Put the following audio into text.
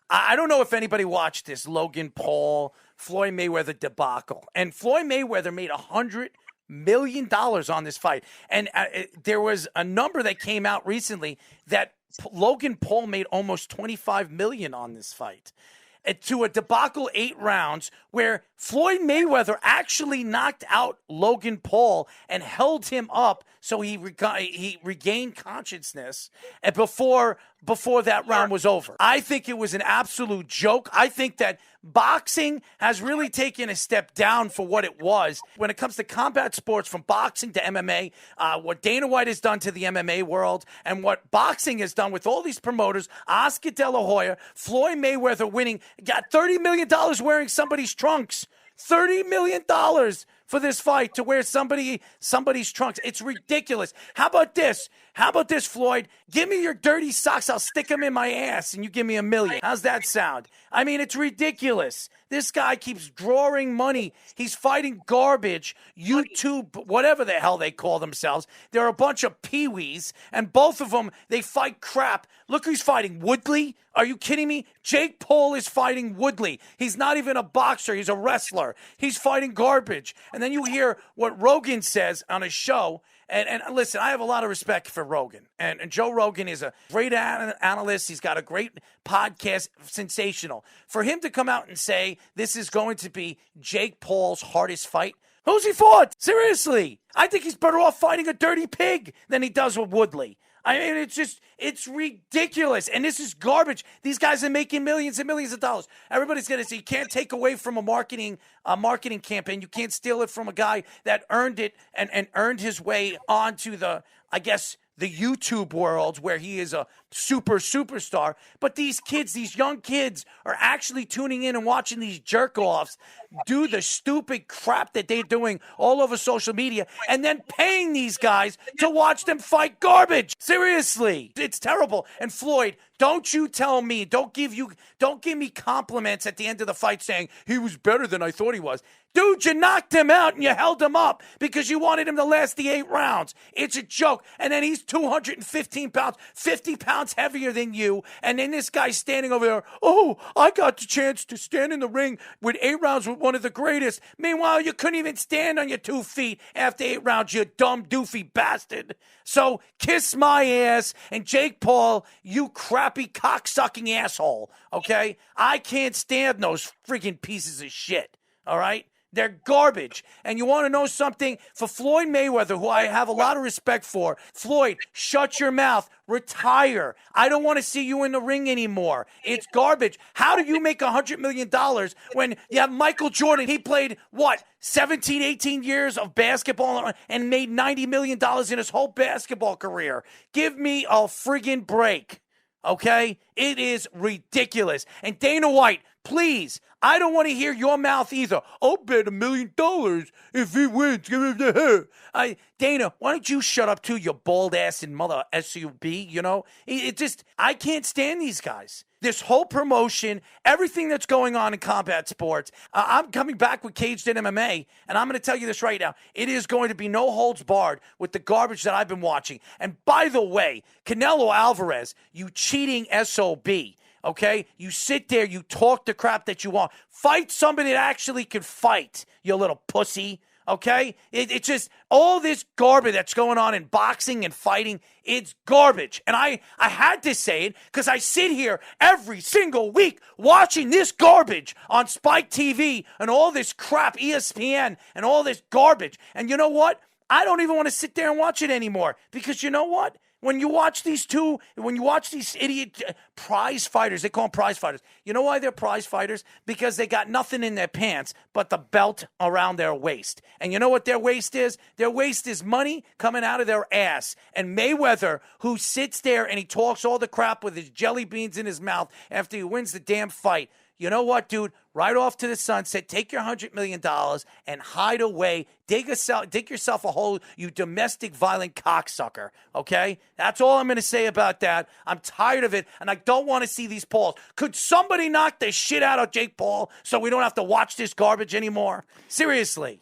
I don't know if anybody watched this Logan Paul, Floyd Mayweather debacle. And Floyd Mayweather made $100 million on this fight. And there was a number that came out recently that Logan Paul made almost $25 million on this fight. To a debacle 8 rounds where Floyd Mayweather actually knocked out Logan Paul and held him up so he regained consciousness and before that round was over. I think it was an absolute joke. I think that boxing has really taken a step down for what it was when it comes to combat sports, from boxing to MMA. What Dana White has done to the MMA world and what boxing has done with all these promoters, Oscar De La Hoya, Floyd Mayweather winning, got $30 million wearing somebody's trunks. $30 million for this fight to wear somebody's trunks. It's ridiculous. How about this? How about this, Floyd? Give me your dirty socks. I'll stick them in my ass and you give me $1 million. How's that sound? I mean, it's ridiculous. This guy keeps drawing money. He's fighting garbage, YouTube, whatever the hell they call themselves. They're a bunch of peewees, and both of them, they fight crap. Look who's fighting. Woodley? Are you kidding me? Jake Paul is fighting Woodley. He's not even a boxer. He's a wrestler. He's fighting garbage. And then you hear what Rogan says on his show. And listen, I have a lot of respect for Rogan. And Joe Rogan is a great analyst. He's got a great podcast, sensational. For him to come out and say this is going to be Jake Paul's hardest fight, who's he fought? Seriously. I think he's better off fighting a dirty pig than he does with Woodley. I mean, it's ridiculous. And this is garbage. These guys are making millions and millions of dollars. Everybody's going to say you can't take away from a marketing campaign. You can't steal it from a guy that earned it and earned his way onto the YouTube world where he is a superstar. But these kids, these young kids, are actually tuning in and watching these jerk-offs do the stupid crap that they're doing all over social media and then paying these guys to watch them fight garbage. Seriously. It's terrible. And Floyd, don't you tell me, don't give me compliments at the end of the fight saying he was better than I thought he was. Dude, you knocked him out and you held him up because you wanted him to last the 8 rounds. It's a joke. And then he's 215 pounds, 50 pounds heavier than you. And then this guy's standing over there, oh, I got the chance to stand in the ring with 8 rounds with one of the greatest. Meanwhile, you couldn't even stand on your 2 feet after 8 rounds, you dumb, doofy bastard. So kiss my ass. And Jake Paul, you crappy cock-sucking asshole, okay? I can't stand those freaking pieces of shit, all right? They're garbage. And you want to know something? For Floyd Mayweather, who I have a lot of respect for, Floyd, shut your mouth. Retire. I don't want to see you in the ring anymore. It's garbage. How do you make $100 million when you have Michael Jordan? He played, 17, 18 years of basketball and made $90 million in his whole basketball career. Give me a friggin' break. Okay? It is ridiculous. And Dana White, please, I don't want to hear your mouth either. I'll bet $1 million if he wins. Give him the hair. Dana, why don't you shut up too, you bald ass and mother SUB, you know? I can't stand these guys. This whole promotion, everything that's going on in combat sports. I'm coming back with Caged in MMA, and I'm going to tell you this right now. It is going to be no holds barred with the garbage that I've been watching. And by the way, Canelo Alvarez, you cheating SOB. Okay? You sit there, you talk the crap that you want. Fight somebody that actually can fight, you little pussy. Okay? It's just all this garbage that's going on in boxing and fighting. It's garbage. And I had to say it because I sit here every single week watching this garbage on Spike TV and all this crap, ESPN, and all this garbage. And you know what? I don't even want to sit there and watch it anymore because you know what? When you watch these idiot prize fighters, they call them prize fighters. You know why they're prize fighters? Because they got nothing in their pants but the belt around their waist. And you know what their waist is? Their waist is money coming out of their ass. And Mayweather, who sits there and he talks all the crap with his jelly beans in his mouth after he wins the damn fight. You know what, dude? Right off to the sunset. Take your $100 million and hide away. Dig yourself a hole, you domestic violent cocksucker. Okay? That's all I'm going to say about that. I'm tired of it, and I don't want to see these Pauls. Could somebody knock the shit out of Jake Paul so we don't have to watch this garbage anymore? Seriously.